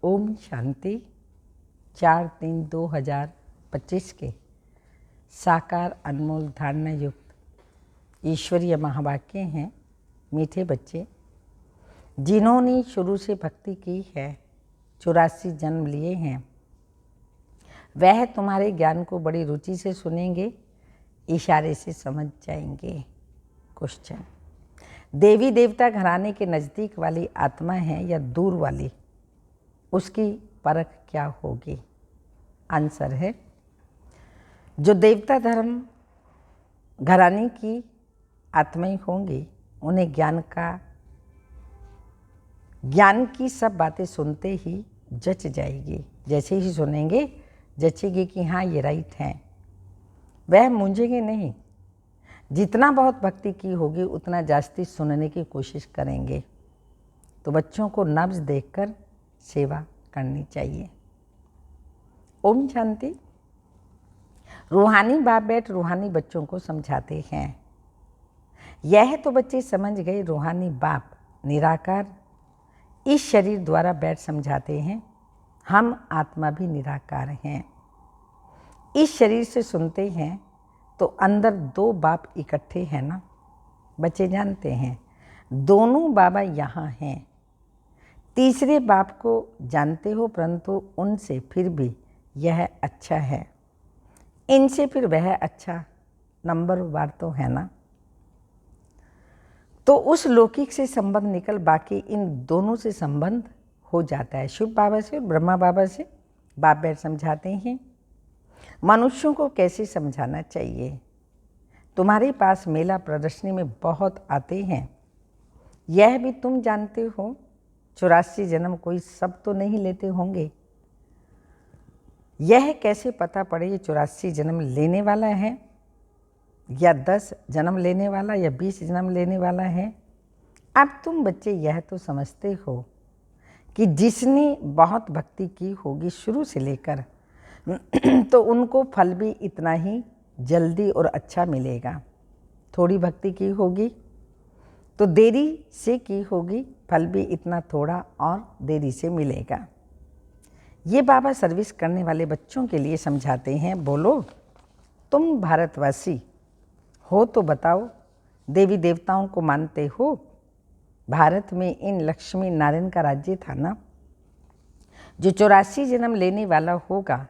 ओम शांति। 4/3/2025 के साकार अनमोल धारणा युक्त ईश्वरीय महावाक्य हैं। मीठे बच्चे, जिन्होंने शुरू से भक्ति की है, 84 जन्म लिए हैं, वह तुम्हारे ज्ञान को बड़ी रुचि से सुनेंगे, इशारे से समझ जाएंगे। क्वेश्चन, देवी देवता घराने के नज़दीक वाली आत्मा है या दूर वाली, उसकी परख क्या होगी? आंसर है, जो देवता धर्म घराने की आत्माएं होंगी, उन्हें ज्ञान की सब बातें सुनते ही जच जाएगी। जैसे ही सुनेंगे जचेगी कि हाँ ये राइट है, वह मूंझेंगे नहीं। जितना बहुत भक्ति की होगी उतना जास्ती सुनने की कोशिश करेंगे। तो बच्चों को नब्ज देखकर सेवा करनी चाहिए। ओम शांति। रूहानी बाप बैठ रूहानी बच्चों को समझाते हैं। यह तो बच्चे समझ गए, रूहानी बाप निराकार इस शरीर द्वारा बैठ समझाते हैं। हम आत्मा भी निराकार हैं। इस शरीर से सुनते हैं तो अंदर दो बाप इकट्ठे हैं ना, बच्चे जानते हैं। दोनों बाबा यहाँ हैं। तीसरे बाप को जानते हो, परंतु उनसे फिर भी यह अच्छा है, इनसे फिर वह अच्छा, नंबरवार तो है ना। तो उस लौकिक से संबंध निकल बाकी इन दोनों से संबंध हो जाता है। शिव बाबा से और ब्रह्मा बाबा से बाप बैठ समझाते हैं मनुष्यों को कैसे समझाना चाहिए। तुम्हारे पास मेला प्रदर्शनी में बहुत आते हैं, यह भी तुम जानते हो। 84 जन्म कोई सब तो नहीं लेते होंगे। यह कैसे पता पड़े ये 84 जन्म लेने वाला है या 10 जन्म लेने वाला या 20 जन्म लेने वाला है? अब तुम बच्चे यह तो समझते हो कि जिसने बहुत भक्ति की होगी शुरू से लेकर तो उनको फल भी इतना ही जल्दी और अच्छा मिलेगा। थोड़ी भक्ति की होगी तो देरी से की होगी, फल भी इतना थोड़ा और देरी से मिलेगा। ये बाबा सर्विस करने वाले बच्चों के लिए समझाते हैं। बोलो, तुम भारतवासी हो तो बताओ, देवी देवताओं को मानते हो? भारत में इन लक्ष्मी नारायण का राज्य था ना। जो 84 जन्म लेने वाला होगा,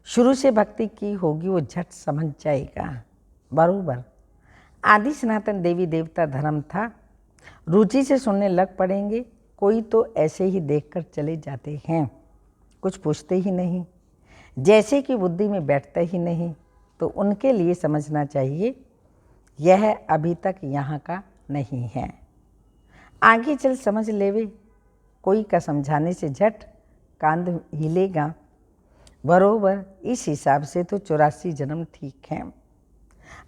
शुरू से भक्ति की होगी, वो झट समझ जाएगा। बरोबर आदि सनातन देवी देवता धर्म था। रुचि से सुनने लग पड़ेंगे। कोई तो ऐसे ही देखकर चले जाते हैं, कुछ पूछते ही नहीं, जैसे कि बुद्धि में बैठता ही नहीं। तो उनके लिए समझना चाहिए यह अभी तक यहाँ का नहीं है, आगे चल समझ लेवे। कोई का समझाने से झट कांध हिलेगा। बरोबर इस हिसाब से तो 84 जन्म ठीक हैं।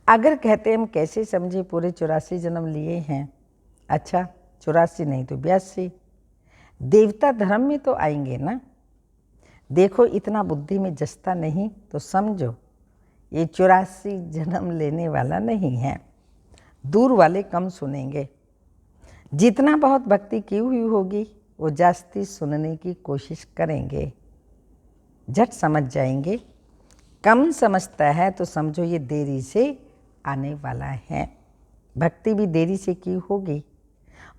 अगर कहते हम कैसे समझे पूरे 84 जन्म लिए हैं? अच्छा 84 नहीं तो 82 देवता धर्म में तो आएंगे ना। देखो इतना बुद्धि में जसता नहीं तो समझो ये 84 जन्म लेने वाला नहीं है। दूर वाले कम सुनेंगे। जितना बहुत भक्ति की हुई होगी वो जास्ती सुनने की कोशिश करेंगे, झट समझ जाएंगे। कम समझता है तो समझो ये देरी से आने वाला है। भक्ति भी देरी से की होगी।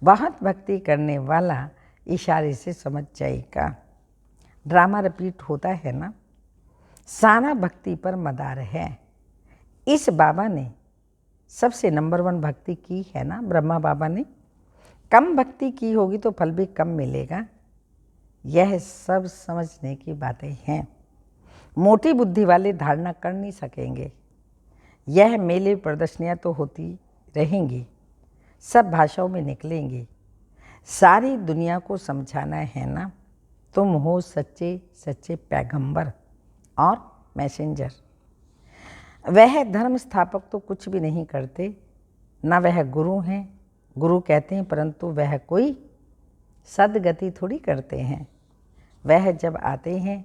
बहुत भक्ति करने वाला इशारे से समझ जाएगा। ड्रामा रिपीट होता है ना। सारा भक्ति पर मदार है। इस बाबा ने सबसे नंबर 1 भक्ति की है ना, ब्रह्मा बाबा ने। कम भक्ति की होगी तो फल भी कम मिलेगा। यह सब समझने की बातें हैं। मोटी बुद्धि वाले धारणा कर नहीं सकेंगे। यह मेले प्रदर्शनियाँ तो होती रहेंगी, सब भाषाओं में निकलेंगी। सारी दुनिया को समझाना है ना। तुम हो सच्चे सच्चे पैगंबर और मैसेंजर। वह धर्म स्थापक तो कुछ भी नहीं करते, ना वह गुरु हैं। गुरु कहते हैं, परंतु वह कोई सदगति थोड़ी करते हैं। वह जब आते हैं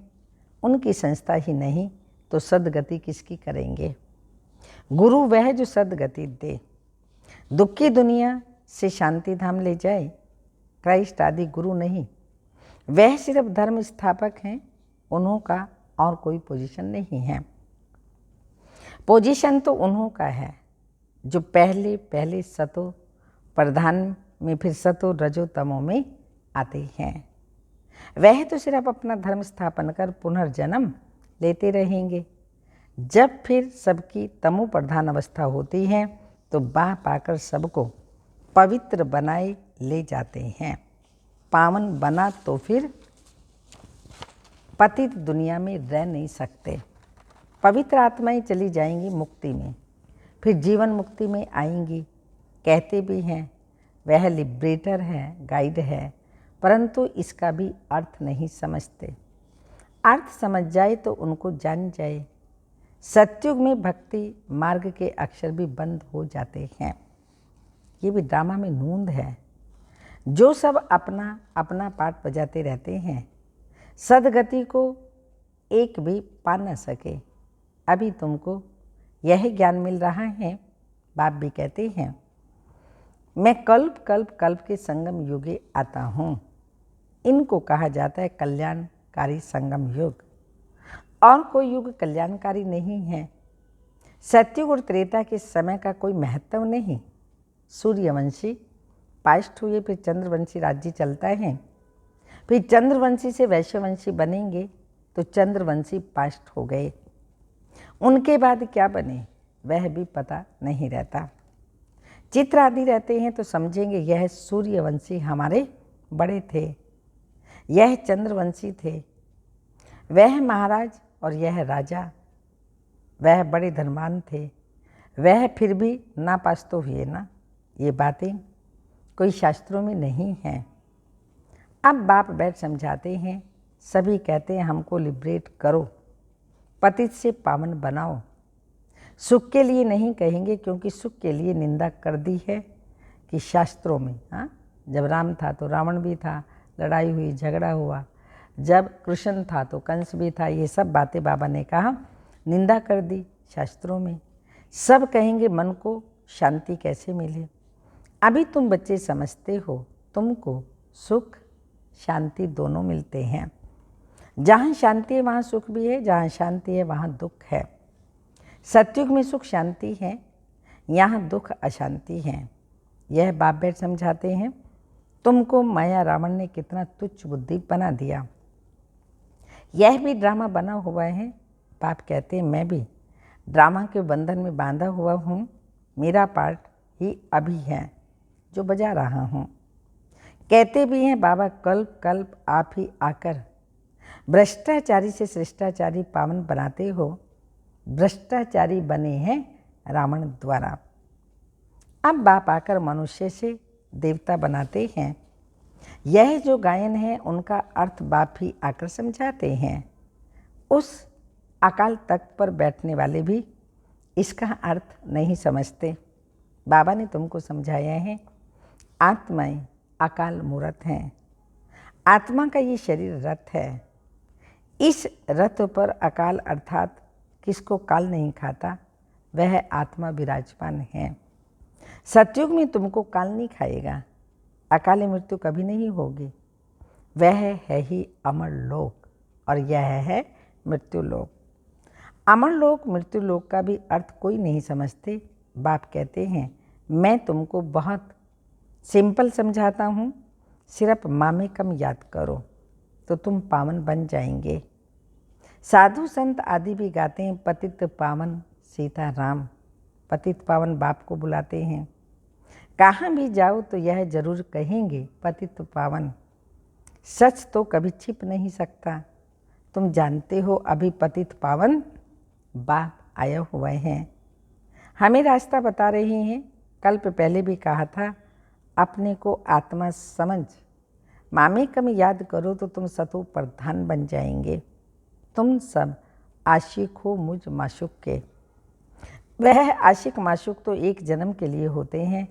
उनकी संस्था ही नहीं तो सदगति किसकी करेंगे? गुरु वह जो सदगति दे, दुखी दुनिया से शांति धाम ले जाए। क्राइस्ट आदि गुरु नहीं, वह सिर्फ धर्म स्थापक हैं, उन्हों का और कोई पोजीशन नहीं है। पोजीशन तो उन्हों का है जो पहले पहले सतो प्रधान में फिर सतो रजो तमो में आते हैं। वह तो सिर्फ अपना धर्म स्थापन कर पुनर्जन्म लेते रहेंगे। जब फिर सबकी तमो प्रधान अवस्था होती है तो बाह पाकर सबको पवित्र बनाए ले जाते हैं। पावन बना तो फिर पतित दुनिया में रह नहीं सकते। पवित्र आत्माएं चली जाएंगी मुक्ति में, फिर जीवन मुक्ति में आएंगी। कहते भी हैं वह लिबरेटर है, गाइड है, परंतु इसका भी अर्थ नहीं समझते। अर्थ समझ जाए तो उनको जान जाए। सतयुग में भक्ति मार्ग के अक्षर भी बंद हो जाते हैं। ये भी ड्रामा में नूंद है। जो सब अपना अपना पाठ बजाते रहते हैं, सदगति को एक भी पा न सके। अभी तुमको यह ज्ञान मिल रहा है। बाप भी कहते हैं मैं कल्प कल्प कल्प के संगम युगे आता हूँ। इनको कहा जाता है कल्याणकारी संगम युग। और कोई युग कल्याणकारी नहीं है। सतयुग और त्रेता के समय का कोई महत्व नहीं। सूर्यवंशी पास्ट हुए, फिर चंद्रवंशी राज्य चलता है, फिर चंद्रवंशी से वैश्यवंशी बनेंगे तो चंद्रवंशी पास्ट हो गए। उनके बाद क्या बने वह भी पता नहीं रहता। चित्र आदि रहते हैं तो समझेंगे यह सूर्यवंशी हमारे बड़े थे, यह चंद्रवंशी थे, वह महाराज और यह राजा, वह बड़े धनवान थे, वह फिर भी नापास तो हुए ना। ये बातें कोई शास्त्रों में नहीं हैं। अब बाप बैठ समझाते हैं। सभी कहते हैं हमको लिबरेट करो, पतित से पावन बनाओ। सुख के लिए नहीं कहेंगे, क्योंकि सुख के लिए निंदा कर दी है कि शास्त्रों में। हाँ, जब राम था तो रावण भी था, लड़ाई हुई, झगड़ा हुआ। जब कृष्ण था तो कंस भी था। ये सब बातें बाबा ने कहा, निंदा कर दी शास्त्रों में। सब कहेंगे मन को शांति कैसे मिले। अभी तुम बच्चे समझते हो, तुमको सुख शांति दोनों मिलते हैं। जहाँ शांति है वहाँ सुख भी है, जहाँ शांति है वहाँ दुख है। सतयुग में सुख शांति है, यहाँ दुख अशांति है। यह बाप बैठ समझाते हैं। तुमको माया रावण ने कितना तुच्छ बुद्धि बना दिया। यह भी ड्रामा बना हुआ है। बाप कहते हैं मैं भी ड्रामा के बंधन में बांधा हुआ हूँ। मेरा पार्ट ही अभी है जो बजा रहा हूँ। कहते भी हैं बाबा कल्प कल्प आप ही आकर भ्रष्टाचारी से श्रेष्ठाचारी पावन बनाते हो। भ्रष्टाचारी बने हैं रावण द्वारा। अब बाप आकर मनुष्य से देवता बनाते हैं। यह जो गायन है उनका अर्थ बाप ही आकर समझाते हैं। उस अकाल तख्त पर बैठने वाले भी इसका अर्थ नहीं समझते। बाबा ने तुमको समझाया है आत्माएं अकाल मूर्त हैं। आत्मा का ये शरीर रथ है। इस रथ पर अकाल अर्थात किसको काल नहीं खाता, वह आत्मा विराजमान है। सतयुग में तुमको काल नहीं खाएगा। अकाल मृत्यु कभी नहीं होगी। वह है ही अमर लोक और यह है मृत्यु लोक। अमर लोक मृत्यु लोक का भी अर्थ कोई नहीं समझते। बाप कहते हैं मैं तुमको बहुत सिंपल समझाता हूँ। सिर्फ मामे कम याद करो तो तुम पावन बन जाएंगे। साधु संत आदि भी गाते हैं पतित पावन सीता राम। पतित पावन बाप को बुलाते हैं। कहाँ भी जाओ तो यह जरूर कहेंगे पतित पावन। सच तो कभी छिप नहीं सकता। तुम जानते हो अभी पतित पावन बाप आए हुए हैं, हमें रास्ता बता रहे हैं। कल्प पहले भी कहा था अपने को आत्मा समझ, मामे कम याद करो तो तुम सतो प्रधान बन जाएंगे। तुम सब आशिक हो मुझ माशुक के। वह आशिक माशुक तो एक जन्म के लिए होते हैं।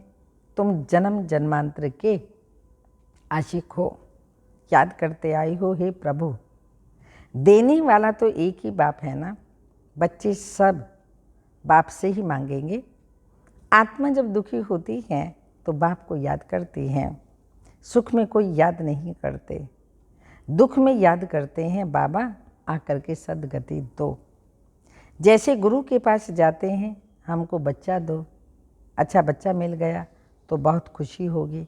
तुम जन्म जन्मांतर के आशिक हो। याद करते आई हो हे प्रभु। देने वाला तो एक ही बाप है ना। बच्चे सब बाप से ही मांगेंगे। आत्मा जब दुखी होती है तो बाप को याद करती है। सुख में कोई याद नहीं करते। दुख में याद करते हैं बाबा आकर के सद्गति दो। जैसे गुरु के पास जाते हैं, हमको बच्चा दो। अच्छा बच्चा मिल गया तो बहुत खुशी होगी,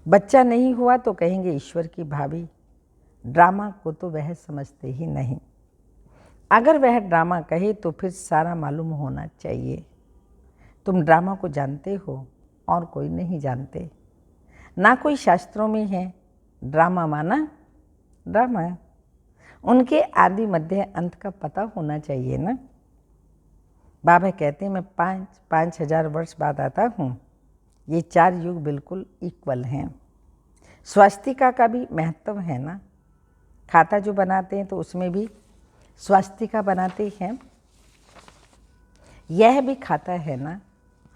बच्चा नहीं हुआ तो कहेंगे ईश्वर की भाभी। ड्रामा को तो वह समझते ही नहीं। अगर वह ड्रामा कहे तो फिर सारा मालूम होना चाहिए। तुम ड्रामा को जानते हो और कोई नहीं जानते, ना कोई शास्त्रों में है ड्रामा माना ड्रामा। उनके आदि मध्य अंत का पता होना चाहिए ना। बाबा कहते हैं मैं 5,000 वर्ष बाद आता हूँ। ये 4 युग बिल्कुल इक्वल हैं। स्वास्तिका का भी महत्व है ना। खाता जो बनाते हैं तो उसमें भी स्वास्तिका बनाते हैं। यह भी खाता है ना।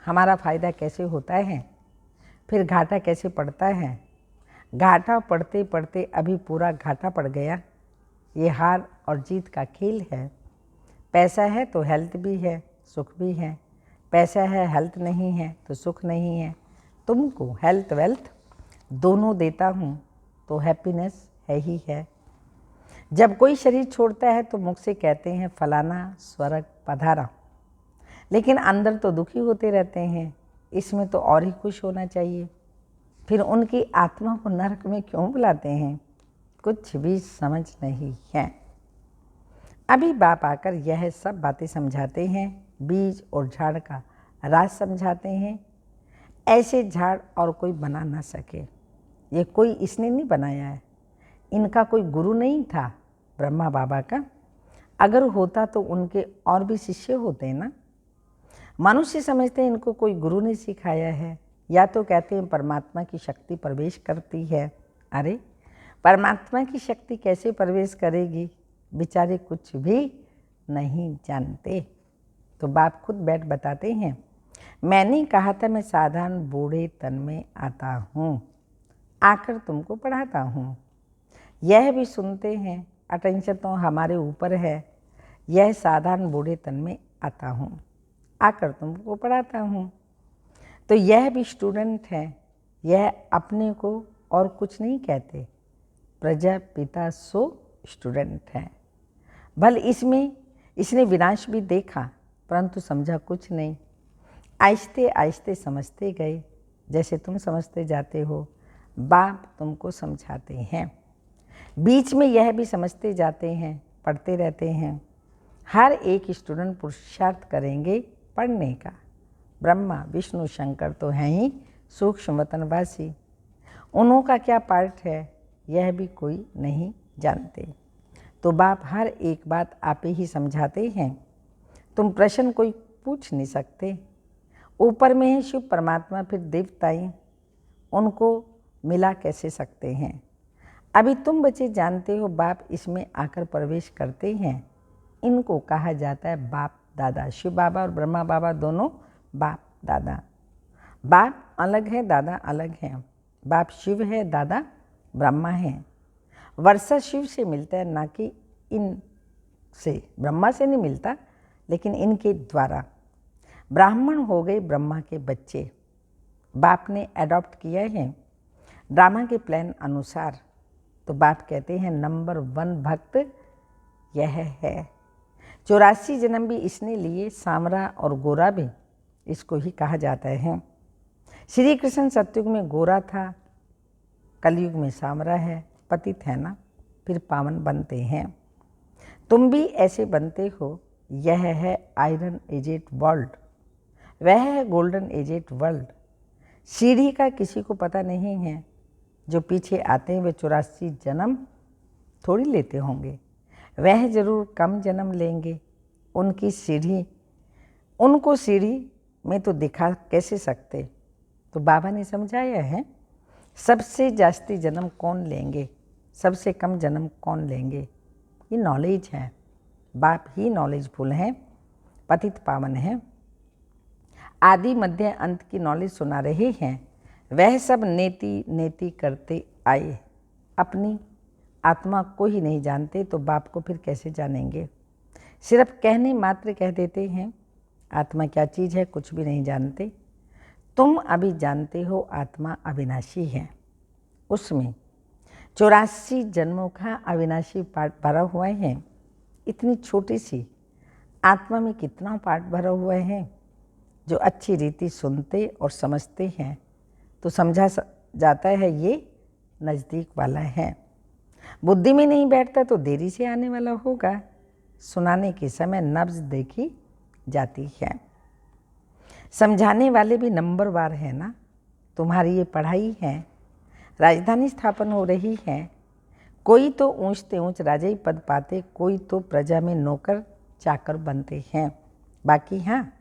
हमारा फ़ायदा कैसे होता है, फिर घाटा कैसे पड़ता है। घाटा पड़ते पड़ते अभी पूरा घाटा पड़ गया। ये हार और जीत का खेल है। पैसा है तो हेल्थ भी है, सुख भी है। पैसा है, हेल्थ नहीं है तो सुख नहीं है। तुमको हेल्थ वेल्थ दोनों देता हूँ तो हैप्पीनेस है ही है। जब कोई शरीर छोड़ता है तो मुख से कहते हैं फलाना स्वर्ग पधारा, लेकिन अंदर तो दुखी होते रहते हैं। इसमें तो और ही खुश होना चाहिए। फिर उनकी आत्मा को नरक में क्यों बुलाते हैं, कुछ भी समझ नहीं है। अभी बाप आकर यह सब बातें समझाते हैं, बीज और झाड़ का राज समझाते हैं। ऐसे झाड़ और कोई बना ना सके। ये कोई इसने नहीं बनाया है। इनका कोई गुरु नहीं था ब्रह्मा बाबा का। अगर होता तो उनके और भी शिष्य होते ना। मनुष्य समझते हैं इनको कोई गुरु ने सिखाया है, या तो कहते हैं परमात्मा की शक्ति प्रवेश करती है। अरे परमात्मा की शक्ति कैसे प्रवेश करेगी, बेचारे कुछ भी नहीं जानते। तो बाप खुद बैठ बताते हैं, मैंने कहा था मैं साधारण बूढ़े तन में आता हूँ, आकर तुमको पढ़ाता हूँ। यह भी सुनते हैं, अटेंशन तो हमारे ऊपर है। यह साधारण बूढ़े तन में आता हूँ, आकर तुमको पढ़ाता हूँ। तो यह भी स्टूडेंट है। यह अपने को और कुछ नहीं कहते, प्रजापिता सो स्टूडेंट है। भल इसमें इसने विनाश भी देखा परंतु समझा कुछ नहीं। आहिस्ते आहिस्ते समझते गए, जैसे तुम समझते जाते हो बाप तुमको समझाते हैं। बीच में यह भी समझते जाते हैं, पढ़ते रहते हैं। हर एक स्टूडेंट पुरुषार्थ करेंगे पढ़ने का। ब्रह्मा विष्णु शंकर तो हैं ही सूक्ष्म वतनवासी, उन्हों का क्या पार्ट है यह भी कोई नहीं जानते। तो बाप हर एक बात आप ही समझाते हैं। तुम प्रश्न कोई पूछ नहीं सकते। ऊपर में है शिव परमात्मा, फिर देवताएं, उनको मिला कैसे सकते हैं। अभी तुम बच्चे जानते हो बाप इसमें आकर प्रवेश करते हैं। इनको कहा जाता है बाप दादा। शिव बाबा और ब्रह्मा बाबा दोनों बाप दादा। बाप अलग है, दादा अलग है। बाप शिव है, दादा ब्रह्मा है। वर्षा शिव से मिलता है, ना कि इन से। ब्रह्मा से नहीं मिलता, लेकिन इनके द्वारा ब्राह्मण हो गए ब्रह्मा के बच्चे। बाप ने अडॉप्ट किया है ड्रामा के प्लान अनुसार। तो बाप कहते हैं नंबर 1 भक्त यह है। 84 जन्म भी इसने लिए, सांवरा और गोरा भी इसको ही कहा जाता है। श्री कृष्ण सतयुग में गोरा था, कलयुग में सांवरा है। पतित है ना, फिर पावन बनते हैं। तुम भी ऐसे बनते हो। यह है आयरन एजेड वर्ल्ड, वह है गोल्डन एजेड वर्ल्ड। सीढ़ी का किसी को पता नहीं है। जो पीछे आते हैं वे 84 जन्म थोड़ी लेते होंगे, वह जरूर कम जन्म लेंगे। उनकी सीढ़ी, उनको सीढ़ी में तो दिखा कैसे सकते। तो बाबा ने समझाया है सबसे जास्ती जन्म कौन लेंगे, सबसे कम जन्म कौन लेंगे। ये नॉलेज है। बाप ही नॉलेजफुल हैं, पतित पावन हैं। आदि मध्य अंत की नॉलेज सुना रहे हैं। वह सब नेति नेति करते आए, अपनी आत्मा को ही नहीं जानते तो बाप को फिर कैसे जानेंगे। सिर्फ कहने मात्र कह देते हैं। आत्मा क्या चीज़ है कुछ भी नहीं जानते। तुम अभी जानते हो आत्मा अविनाशी है। उसमें 84 जन्मों का अविनाशी पाठ भरा हुआ है। इतनी छोटी सी आत्मा में कितना पाठ भरा हुआ है। जो अच्छी रीति सुनते और समझते हैं तो समझा जाता है ये नज़दीक वाला है। बुद्धि में नहीं बैठता तो देरी से आने वाला होगा। सुनाने के समय नब्ज देखी जाती है। समझाने वाले भी नंबरवार है ना। तुम्हारी ये पढ़ाई है। राजधानी स्थापन हो रही है। कोई तो ऊंचते ऊंच राजाई पद पाते, कोई तो प्रजा में नौकर चाकर बनते हैं। बाकी हाँ,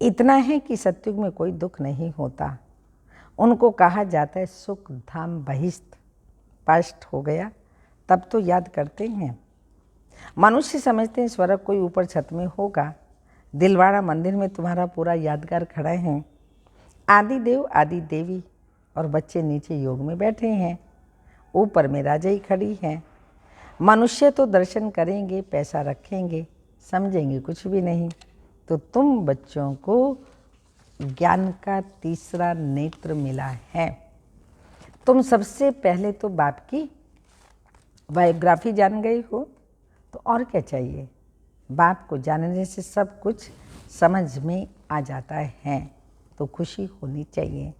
इतना है कि सतयुग में कोई दुख नहीं होता। उनको कहा जाता है सुख धाम बहिष्ठ। पास्ट हो गया तब तो याद करते हैं। मनुष्य समझते हैं स्वर्ग कोई ऊपर छत में होगा। दिलवाड़ा मंदिर में तुम्हारा पूरा यादगार खड़ा है। आदि देव आदि देवी और बच्चे नीचे योग में बैठे हैं। ऊपर में राजाई खड़ी है। मनुष्य तो दर्शन करेंगे, पैसा रखेंगे, समझेंगे कुछ भी नहीं। तो तुम बच्चों को ज्ञान का तीसरा नेत्र मिला है। तुम सबसे पहले तो बाप की बायोग्राफी जान गए हो, तो और क्या चाहिए। बाप को जानने से सब कुछ समझ में आ जाता है, तो खुशी होनी चाहिए।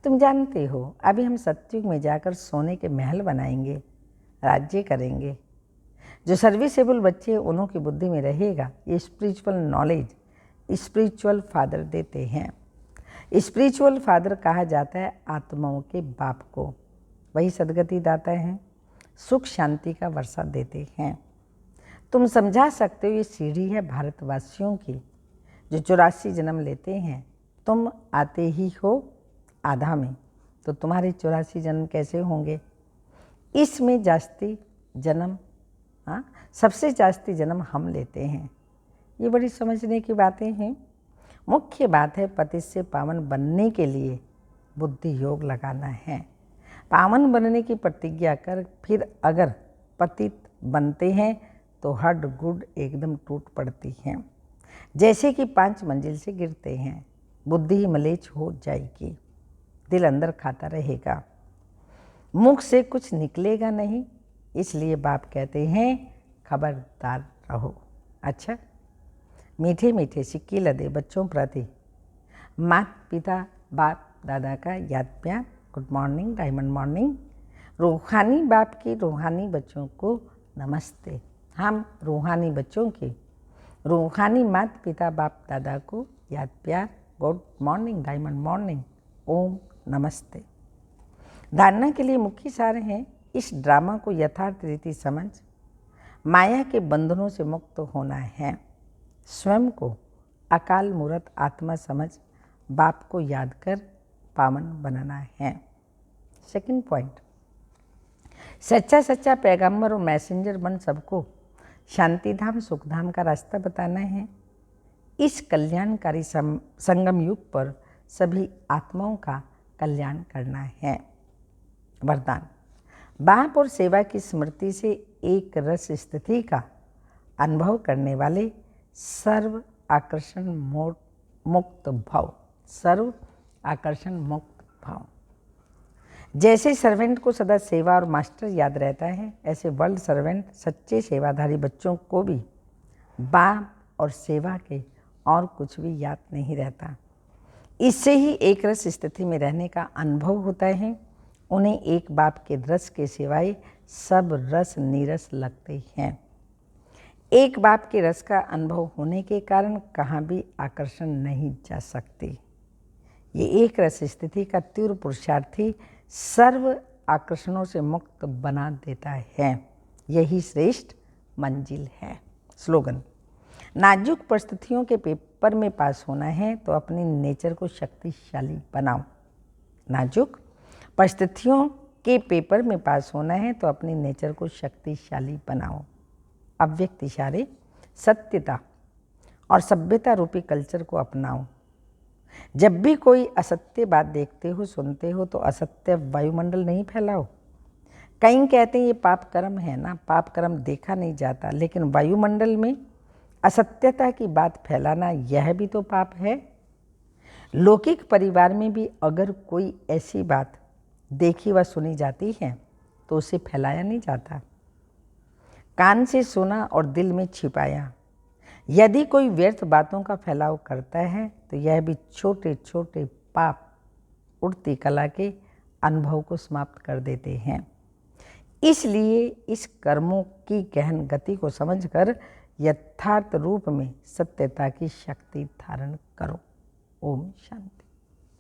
तुम जानते हो अभी हम सतयुग में जाकर सोने के महल बनाएंगे, राज्य करेंगे। जो सर्विसेबल बच्चे उन्हों की बुद्धि में रहेगा ये स्पिरिचुअल नॉलेज स्पिरिचुअल फादर देते हैं। स्पिरिचुअल फादर कहा जाता है आत्माओं के बाप को। वही सदगति दाता है, सुख शांति का वर्षा देते हैं। तुम समझा सकते हो ये सीढ़ी है भारतवासियों की जो 84 जन्म लेते हैं। तुम आते ही हो आधा में, तो तुम्हारे 84 जन्म कैसे होंगे। इसमें जास्ती जन्म, हाँ, सबसे जास्ती जन्म हम लेते हैं। ये बड़ी समझने की बातें हैं। मुख्य बात है पतित से पावन बनने के लिए बुद्धि योग लगाना है। पावन बनने की प्रतिज्ञा कर फिर अगर पतित बनते हैं तो हड गुड एकदम टूट पड़ती हैं। जैसे कि 5 मंजिल से गिरते हैं, बुद्धि ही मलेच हो जाएगी। दिल अंदर खाता रहेगा, मुख से कुछ निकलेगा नहीं। इसलिए बाप कहते हैं खबरदार रहो। अच्छा, मीठे मीठे सिक्के लदे बच्चों प्रति माता पिता बाप दादा का याद प्यार। Good morning, diamond morning. रूहानी बाप की रूहानी बच्चों को नमस्ते। हम रूहानी बच्चों के रूहानी माता पिता बाप दादा को याद प्यार। गुड मॉर्निंग, डायमंड मॉर्निंग, ओम नमस्ते। धारणा के लिए मुख्य सार हैं इस ड्रामा को यथार्थ रीति समझ माया के बंधनों से मुक्त होना है। स्वयं को अकाल मूर्त आत्मा समझ बाप को याद कर पावन बनाना है। सेकंड पॉइंट, सच्चा सच्चा पैगंबर और मैसेंजर बन सबको शांति धाम सुख धाम का रास्ता बताना है। इस कल्याणकारी संगम युग पर सभी आत्माओं का कल्याण करना है। वरदान, बाप और सेवा की स्मृति से एक रस स्थिति का अनुभव करने वाले सर्व आकर्षण मुक्त भाव। सर्व आकर्षण मुक्त भाव। जैसे सर्वेंट को सदा सेवा और मास्टर याद रहता है, ऐसे वर्ल्ड सर्वेंट सच्चे सेवाधारी बच्चों को भी बाप और सेवा के और कुछ भी याद नहीं रहता। इससे ही एक रस स्थिति में रहने का अनुभव होता है। उन्हें एक बाप के रस के सिवाय सब रस नीरस लगते हैं। एक बाप के रस का अनुभव होने के कारण कहाँ भी आकर्षण नहीं जा सकती। ये एक रस स्थिति का तीव्र पुरुषार्थी सर्व आकर्षणों से मुक्त बना देता है। यही श्रेष्ठ मंजिल है। स्लोगन, नाजुक परिस्थितियों के पेपर में पास होना है तो अपनी नेचर को शक्तिशाली बनाओ। नाजुक परिस्थितियों के पेपर में पास होना है तो अपनी नेचर को शक्तिशाली बनाओ। अव्यक्त इशारे, सत्यता और सभ्यता रूपी कल्चर को अपनाओ। जब भी कोई असत्य बात देखते हो सुनते हो तो असत्य वायुमंडल नहीं फैलाओ। कई कहते हैं ये पाप कर्म है ना, पाप कर्म देखा नहीं जाता, लेकिन वायुमंडल में असत्यता की बात फैलाना यह भी तो पाप है। लौकिक परिवार में भी अगर कोई ऐसी बात देखी व सुनी जाती है तो उसे फैलाया नहीं जाता। कान से सुना और दिल में छिपाया। यदि कोई व्यर्थ बातों का फैलाव करता है तो यह भी छोटे छोटे पाप उड़ती कला के अनुभव को समाप्त कर देते हैं। इसलिए इस कर्मों की गहन गति को समझकर यथार्थ रूप में सत्यता की शक्ति धारण करो। ओम शांति।